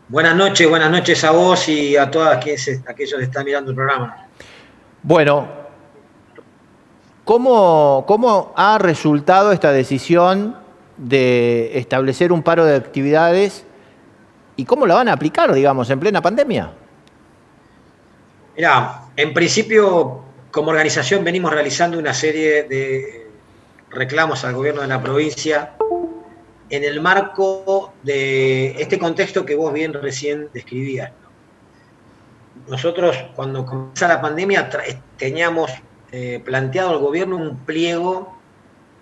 Buenas noches a vos y a todas aquellos que están mirando el programa. Bueno, ¿cómo ha resultado esta decisión de establecer un paro de actividades y cómo la van a aplicar, digamos, en plena pandemia? Mirá, en principio, como organización venimos realizando una serie de reclamos al gobierno de la provincia en el marco de este contexto que vos bien recién describías, ¿no? Nosotros, cuando comenzó la pandemia, teníamos planteado al gobierno un pliego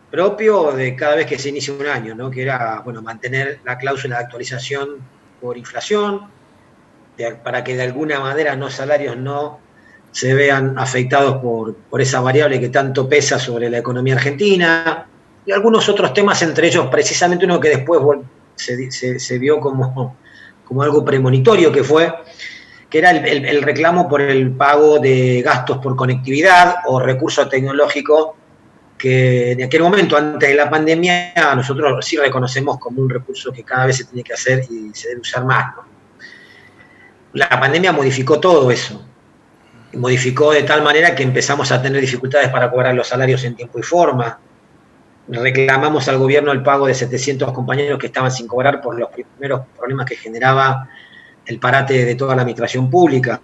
propio de cada vez que se inicia un año, ¿no? Que era, bueno, mantener la cláusula de actualización por inflación, para que de alguna manera los salarios no se vean afectados por esa variable que tanto pesa sobre la economía argentina, y algunos otros temas, entre ellos precisamente uno que después se vio como algo premonitorio, que era el reclamo por el pago de gastos por conectividad o recursos tecnológicos que en aquel momento, antes de la pandemia, nosotros sí reconocemos como un recurso que cada vez se tiene que hacer y se debe usar más, ¿no? La pandemia modificó todo eso. Modificó de tal manera que empezamos a tener dificultades para cobrar los salarios en tiempo y forma. Reclamamos al gobierno el pago de 700 compañeros que estaban sin cobrar por los primeros problemas que generaba el parate de toda la administración pública.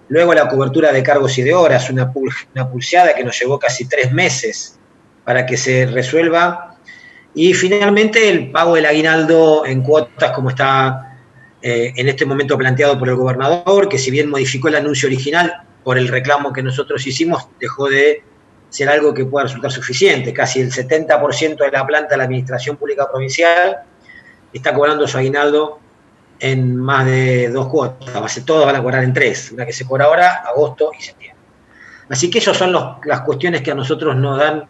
Luego la cobertura de cargos y de horas, una pulseada que nos llevó casi 3 meses para que se resuelva. Y finalmente el pago del aguinaldo en cuotas, como está en este momento planteado por el gobernador, que si bien modificó el anuncio original por el reclamo que nosotros hicimos, dejó de ser algo que pueda resultar suficiente. Casi el 70% de la planta de la administración pública provincial está cobrando su aguinaldo en más de 2 cuotas. Todos van a cobrar en 3, una que se cobra ahora, agosto y septiembre. Así que esas son las cuestiones que a nosotros nos dan,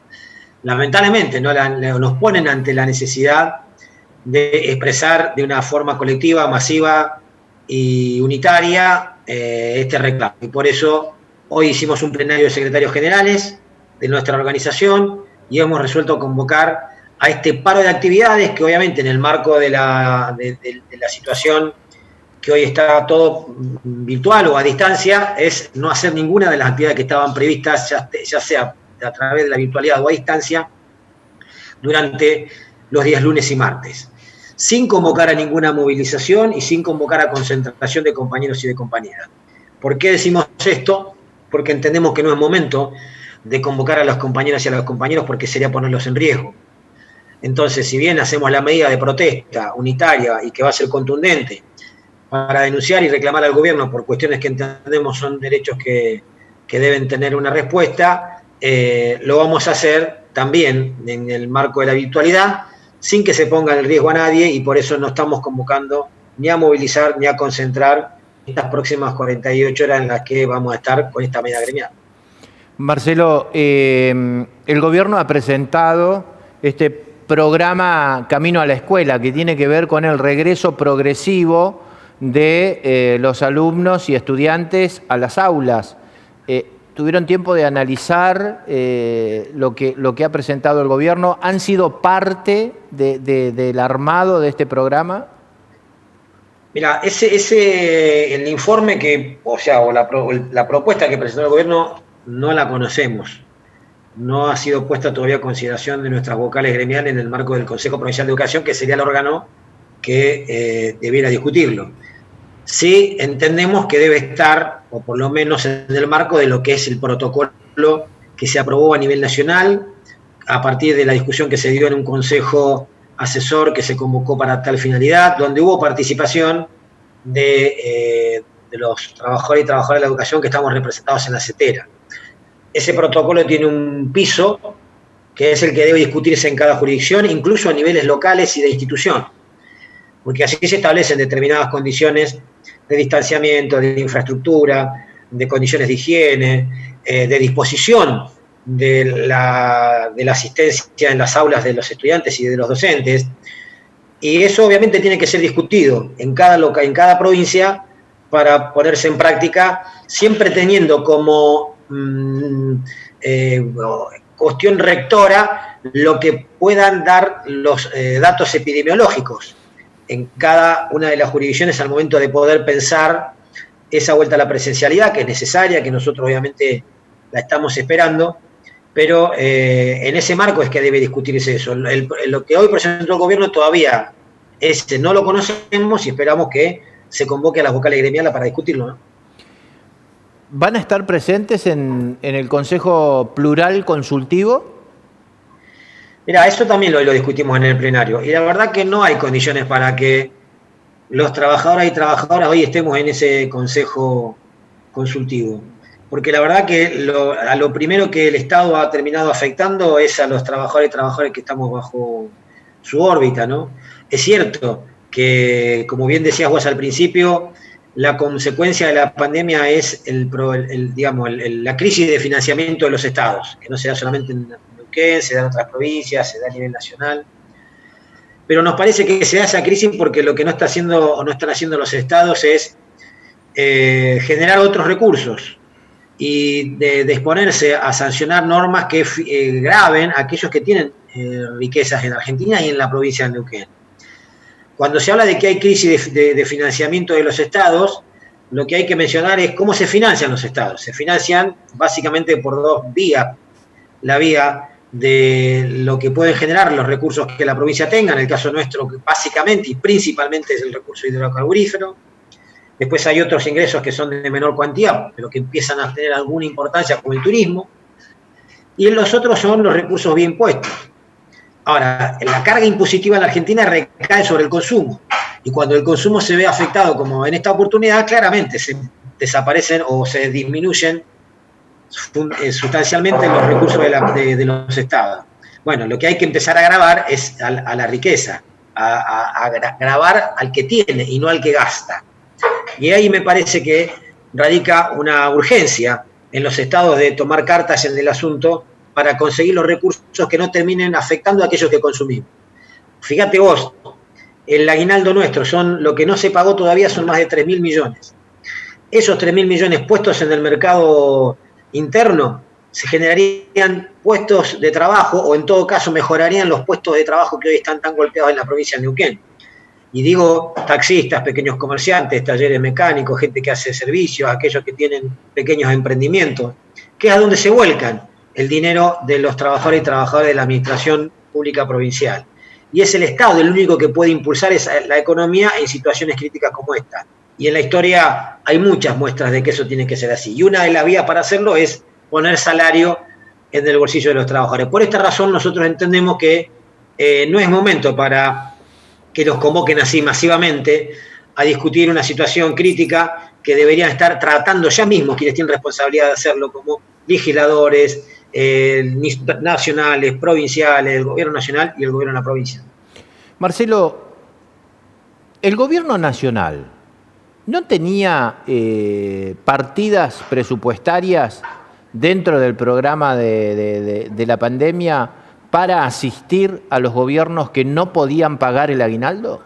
lamentablemente, ¿no? Nos ponen ante la necesidad de expresar de una forma colectiva, masiva y unitaria este reclamo. Y por eso hoy hicimos un plenario de secretarios generales de nuestra organización y hemos resuelto convocar a este paro de actividades que obviamente en el marco de la situación que hoy está todo virtual o a distancia, es no hacer ninguna de las actividades que estaban previstas, ya sea a través de la virtualidad o a distancia, durante los días lunes y martes, sin convocar a ninguna movilización y sin convocar a concentración de compañeros y de compañeras. ¿Por qué decimos esto? Porque entendemos que no es momento de convocar a las compañeras y a los compañeros porque sería ponerlos en riesgo. Entonces, si bien hacemos la medida de protesta unitaria y que va a ser contundente para denunciar y reclamar al gobierno por cuestiones que entendemos son derechos que deben tener una respuesta, lo vamos a hacer también en el marco de la virtualidad, sin que se ponga en riesgo a nadie, y por eso no estamos convocando ni a movilizar ni a concentrar estas próximas 48 horas en las que vamos a estar con esta medida gremial. Marcelo, el gobierno ha presentado este programa Camino a la Escuela, que tiene que ver con el regreso progresivo de los alumnos y estudiantes a las aulas. ¿Tuvieron tiempo de analizar lo que ha presentado el gobierno? ¿Han sido parte del armado de este programa? Mira, el informe o la propuesta que presentó el gobierno no la conocemos. No ha sido puesta todavía a consideración de nuestras vocales gremiales en el marco del Consejo Provincial de Educación, que sería el órgano que debiera discutirlo. Sí entendemos que debe estar, o por lo menos en el marco de lo que es el protocolo que se aprobó a nivel nacional, a partir de la discusión que se dio en un consejo asesor que se convocó para tal finalidad, donde hubo participación de los trabajadores y trabajadoras de la educación que estamos representados en la CETERA. Ese protocolo tiene un piso que es el que debe discutirse en cada jurisdicción, incluso a niveles locales y de institución, porque así se establecen determinadas condiciones de distanciamiento, de infraestructura, de condiciones de higiene, de disposición de la asistencia en las aulas de los estudiantes y de los docentes. Y eso obviamente tiene que ser discutido en cada provincia para ponerse en práctica, siempre teniendo como cuestión rectora lo que puedan dar los datos epidemiológicos. en cada una de las jurisdicciones al momento de poder pensar esa vuelta a la presencialidad, que es necesaria, que nosotros obviamente la estamos esperando, pero en ese marco es que debe discutirse eso. Lo que hoy presentó el gobierno todavía no lo conocemos y esperamos que se convoque a las vocales gremiales para discutirlo, ¿no? ¿Van a estar presentes en el Consejo Plural Consultivo? Mira, eso también lo discutimos en el plenario. Y la verdad que no hay condiciones para que los trabajadores y trabajadoras hoy estemos en ese Consejo Consultivo. Porque la verdad que a lo primero que el Estado ha terminado afectando es a los trabajadores y trabajadoras que estamos bajo su órbita, ¿no? Es cierto que, como bien decías vos al principio, la consecuencia de la pandemia es la crisis de financiamiento de los estados, que no se da solamente en Neuquén, se da en otras provincias, se da a nivel nacional. Pero nos parece que se da esa crisis porque lo que no está haciendo o no están haciendo los estados es generar otros recursos y de exponerse a sancionar normas que graven a aquellos que tienen riquezas en Argentina y en la provincia de Neuquén. Cuando se habla de que hay crisis de financiamiento de los estados, lo que hay que mencionar es cómo se financian los estados. Se financian básicamente por dos vías. La vía de lo que pueden generar los recursos que la provincia tenga, en el caso nuestro, que básicamente y principalmente es el recurso hidrocarburífero. Después hay otros ingresos que son de menor cuantía, pero que empiezan a tener alguna importancia, como el turismo. Y los otros son los recursos bien puestos. Ahora, la carga impositiva en la Argentina recae sobre el consumo. Y cuando el consumo se ve afectado, como en esta oportunidad, claramente se desaparecen o se disminuyen sustancialmente los recursos de los estados. Bueno, lo que hay que empezar a grabar es a la riqueza, a grabar al que tiene y no al que gasta. Y ahí me parece que radica una urgencia en los estados de tomar cartas en el asunto para conseguir los recursos que no terminen afectando a aquellos que consumimos. Fíjate vos, el aguinaldo nuestro, lo que no se pagó todavía son más de 3.000 millones. Esos 3.000 millones puestos en el mercado interno se generarían puestos de trabajo o en todo caso mejorarían los puestos de trabajo que hoy están tan golpeados en la provincia de Neuquén. Y digo taxistas, pequeños comerciantes, talleres mecánicos, gente que hace servicios, aquellos que tienen pequeños emprendimientos, que es a donde se vuelcan el dinero de los trabajadores y trabajadoras de la administración pública provincial. Y es el Estado el único que puede impulsar la economía en situaciones críticas como esta. Y en la historia hay muchas muestras de que eso tiene que ser así. Y una de las vías para hacerlo es poner salario en el bolsillo de los trabajadores. Por esta razón nosotros entendemos que no es momento para que nos convoquen así masivamente a discutir una situación crítica que deberían estar tratando ya mismo quienes tienen responsabilidad de hacerlo, como legisladores nacionales, provinciales, el gobierno nacional y el gobierno de la provincia. Marcelo, el gobierno nacional ¿no tenía partidas presupuestarias dentro del programa de la pandemia para asistir a los gobiernos que no podían pagar el aguinaldo?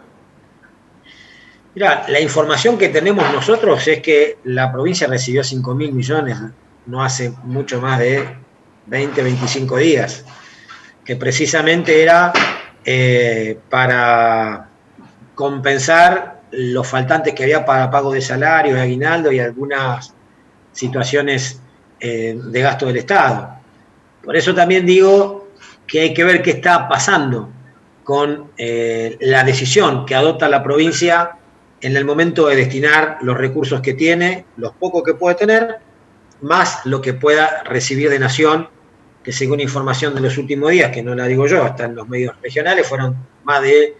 Mira, la información que tenemos nosotros es que la provincia recibió 5.000 millones no hace mucho más de 20, 25 días, que precisamente era para compensar los faltantes que había para pago de salarios, de aguinaldo y algunas situaciones de gasto del Estado. Por eso también digo que hay que ver qué está pasando con la decisión que adopta la provincia en el momento de destinar los recursos que tiene, los pocos que puede tener, más lo que pueda recibir de Nación, que según información de los últimos días, que no la digo yo, hasta en los medios regionales, fueron más de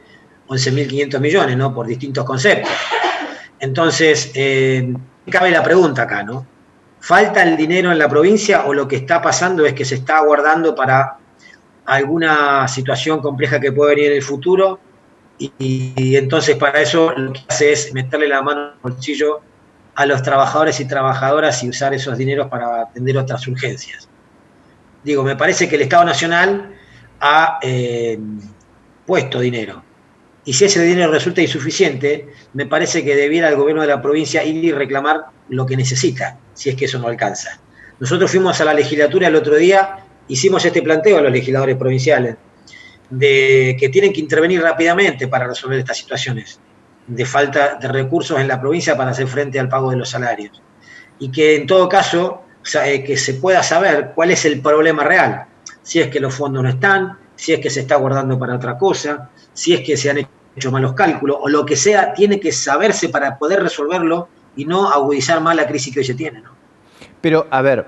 11.500 millones, ¿no? Por distintos conceptos. Entonces, cabe la pregunta acá, ¿no? ¿Falta el dinero en la provincia o lo que está pasando es que se está guardando para alguna situación compleja que puede venir en el futuro? Y entonces para eso lo que hace es meterle la mano en el bolsillo a los trabajadores y trabajadoras y usar esos dineros para atender otras urgencias. Digo, me parece que el Estado Nacional ha puesto dinero. Y si ese dinero resulta insuficiente, me parece que debiera el gobierno de la provincia ir y reclamar lo que necesita, si es que eso no alcanza. Nosotros fuimos a la legislatura el otro día, hicimos este planteo a los legisladores provinciales. de que tienen que intervenir rápidamente para resolver estas situaciones de falta de recursos en la provincia para hacer frente al pago de los salarios. Y que en todo caso que se pueda saber cuál es el problema real, si es que los fondos no están, si es que se está guardando para otra cosa, si es que se han hecho malos cálculos o lo que sea, tiene que saberse para poder resolverlo y no agudizar más la crisis que hoy se tiene, ¿no? Pero, a ver,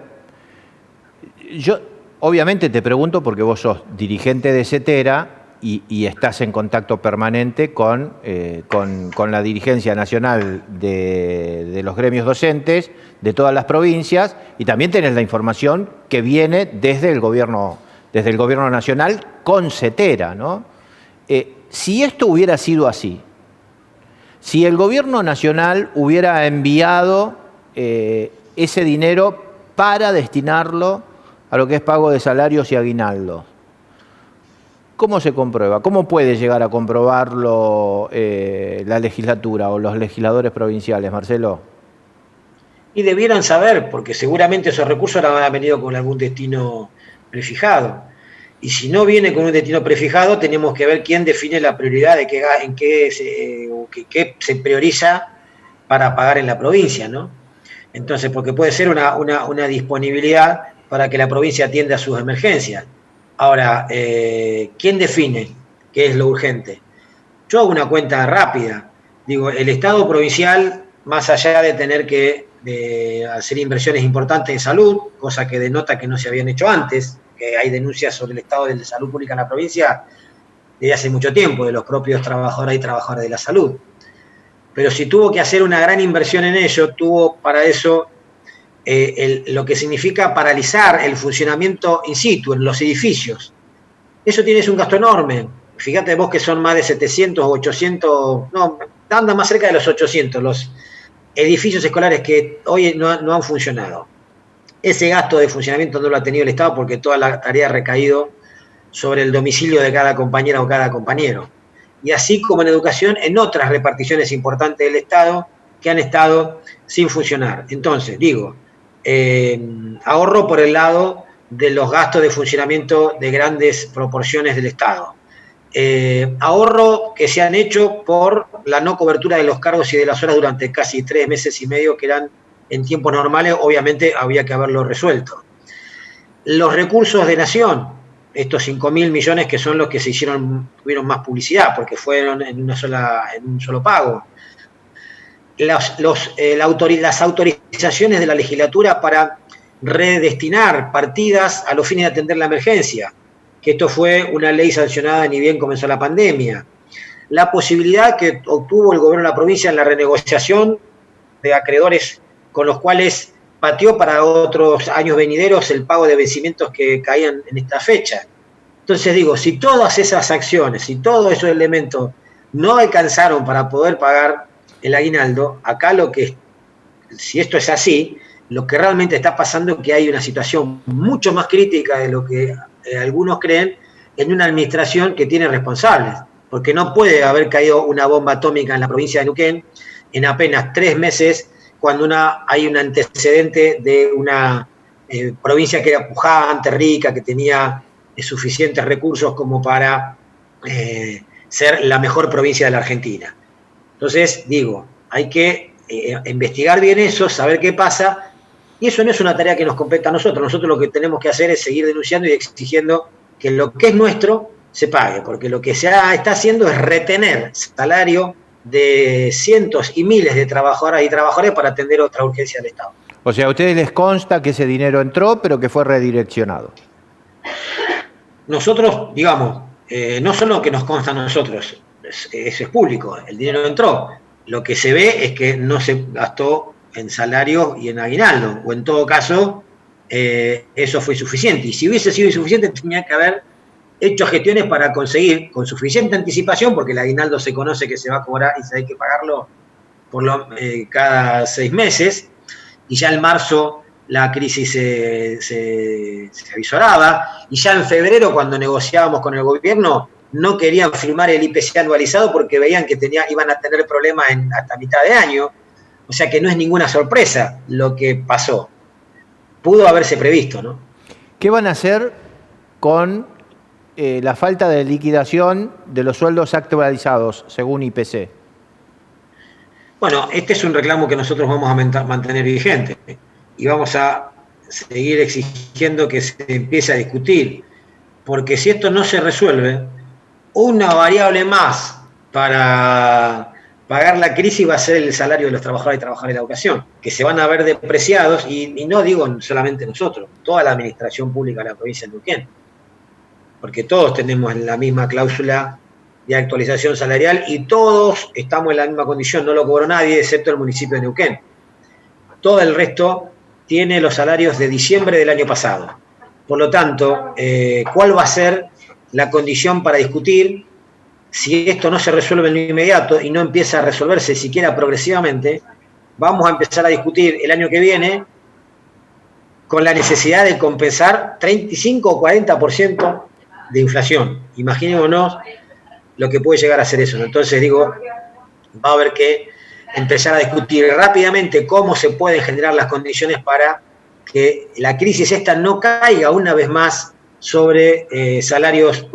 yo obviamente te pregunto porque vos sos dirigente de CETERA y estás en contacto permanente con la dirigencia nacional de los gremios docentes de todas las provincias y también tenés la información que viene desde el gobierno nacional con CETERA, ¿no? Si esto hubiera sido así, si el gobierno nacional hubiera enviado ese dinero para destinarlo a lo que es pago de salarios y aguinaldos, ¿cómo se comprueba? ¿Cómo puede llegar a comprobarlo la legislatura o los legisladores provinciales, Marcelo? Y debieran saber, porque seguramente esos recursos habrán venido con algún destino prefijado. Y si no viene con un destino prefijado, tenemos que ver quién define la prioridad de qué se prioriza para pagar en la provincia, ¿no? Entonces, porque puede ser una disponibilidad para que la provincia atienda a sus emergencias. Ahora, ¿quién define qué es lo urgente? Yo hago una cuenta rápida. Digo, el Estado provincial, más allá de tener que hacer inversiones importantes en salud, cosa que denota que no se habían hecho antes, que hay denuncias sobre el estado de salud pública en la provincia desde hace mucho tiempo, de los propios trabajadores y trabajadoras de la salud. Pero si tuvo que hacer una gran inversión en ello, tuvo para eso lo que significa paralizar el funcionamiento in situ, en los edificios. Eso tiene un gasto enorme. Fíjate vos que son más de 700 o 800, no, anda más cerca de los 800, los edificios escolares que hoy no han funcionado. Ese gasto de funcionamiento no lo ha tenido el Estado porque toda la tarea ha recaído sobre el domicilio de cada compañera o cada compañero. Y así como en educación, en otras reparticiones importantes del Estado que han estado sin funcionar. Entonces, digo, ahorro por el lado de los gastos de funcionamiento de grandes proporciones del Estado. Ahorro que se han hecho por la no cobertura de los cargos y de las horas durante casi 3 meses y medio que eran en tiempos normales, obviamente había que haberlo resuelto. Los recursos de Nación, estos 5.000 millones que son los que tuvieron más publicidad, porque fueron en un solo pago. Las autorizaciones de la legislatura para redestinar partidas a los fines de atender la emergencia, que esto fue una ley sancionada ni bien comenzó la pandemia. La posibilidad que obtuvo el gobierno de la provincia en la renegociación de acreedores con los cuales pateó para otros años venideros el pago de vencimientos que caían en esta fecha. Entonces digo, si todas esas acciones, si todos esos elementos no alcanzaron para poder pagar el aguinaldo, acá si esto es así, lo que realmente está pasando es que hay una situación mucho más crítica de lo que algunos creen en una administración que tiene responsables, porque no puede haber caído una bomba atómica en la provincia de Neuquén en apenas 3 meses cuando hay un antecedente de una provincia que era pujante, rica, que tenía suficientes recursos como para ser la mejor provincia de la Argentina. Entonces, digo, hay que investigar bien eso, saber qué pasa, y eso no es una tarea que nos compete a nosotros. Nosotros lo que tenemos que hacer es seguir denunciando y exigiendo que lo que es nuestro se pague, porque lo que se está haciendo es retener salario de cientos y miles de trabajadoras y trabajadores para atender otra urgencia del Estado. O sea, a ustedes les consta que ese dinero entró, pero que fue redireccionado. Nosotros, digamos, no solo que nos consta a nosotros, eso es público, el dinero entró. Lo que se ve es que no se gastó en salarios y en aguinaldo, o en todo caso, eso fue suficiente. Y si hubiese sido insuficiente, tenía que haber hecho gestiones para conseguir con suficiente anticipación, porque el aguinaldo se conoce que se va a cobrar y se hay que pagarlo cada 6 meses, y ya en marzo la crisis se avisoraba, y ya en febrero, cuando negociábamos con el gobierno, no querían firmar el IPC anualizado porque veían que iban a tener problemas hasta mitad de año. O sea que no es ninguna sorpresa lo que pasó. Pudo haberse previsto, ¿no? ¿Qué van a hacer con la falta de liquidación de los sueldos actualizados según IPC. Bueno, este es un reclamo que nosotros vamos a mantener vigente y vamos a seguir exigiendo que se empiece a discutir, porque si esto no se resuelve, una variable más para pagar la crisis va a ser el salario de los trabajadores y trabajadoras de la educación, que se van a ver depreciados, y no digo solamente nosotros, toda la administración pública de la provincia de Neuquén, porque todos tenemos la misma cláusula de actualización salarial y todos estamos en la misma condición, no lo cobró nadie excepto el municipio de Neuquén. Todo el resto tiene los salarios de diciembre del año pasado. Por lo tanto, ¿cuál va a ser la condición para discutir? Si esto no se resuelve en lo inmediato y no empieza a resolverse siquiera progresivamente, vamos a empezar a discutir el año que viene con la necesidad de compensar 35 o 40% de inflación. Imaginémonos lo que puede llegar a ser eso, ¿no? Entonces digo, va a haber que empezar a discutir rápidamente cómo se pueden generar las condiciones para que la crisis esta no caiga una vez más sobre salarios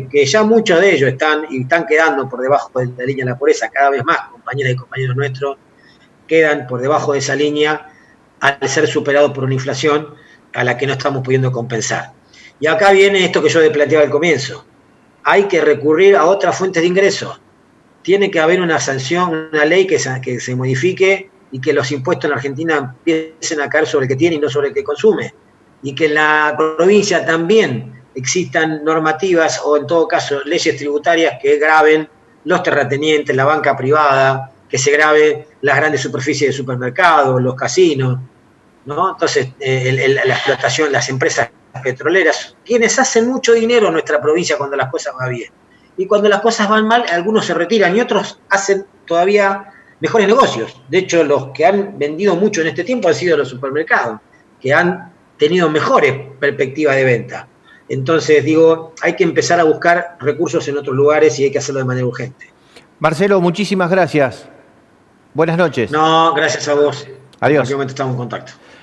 que ya muchos de ellos están quedando por debajo de la línea de la pobreza. Cada vez más compañeras y compañeros nuestros quedan por debajo de esa línea al ser superados por una inflación a la que no estamos pudiendo compensar. Y acá viene esto que yo planteaba al comienzo. Hay que recurrir a otras fuentes de ingresos. Tiene que haber una sanción, una ley que se modifique y que los impuestos en la Argentina empiecen a caer sobre el que tiene y no sobre el que consume. Y que en la provincia también existan normativas o en todo caso leyes tributarias que graven los terratenientes, la banca privada, que se grave las grandes superficies de supermercados, los casinos, ¿no? Entonces, la explotación, las empresas petroleras, quienes hacen mucho dinero en nuestra provincia cuando las cosas van bien. Y cuando las cosas van mal, algunos se retiran y otros hacen todavía mejores negocios. De hecho, los que han vendido mucho en este tiempo han sido los supermercados, que han tenido mejores perspectivas de venta. Entonces, digo, hay que empezar a buscar recursos en otros lugares y hay que hacerlo de manera urgente. Marcelo, muchísimas gracias. Buenas noches. No, gracias a vos. Adiós. En cualquier momento estamos en contacto.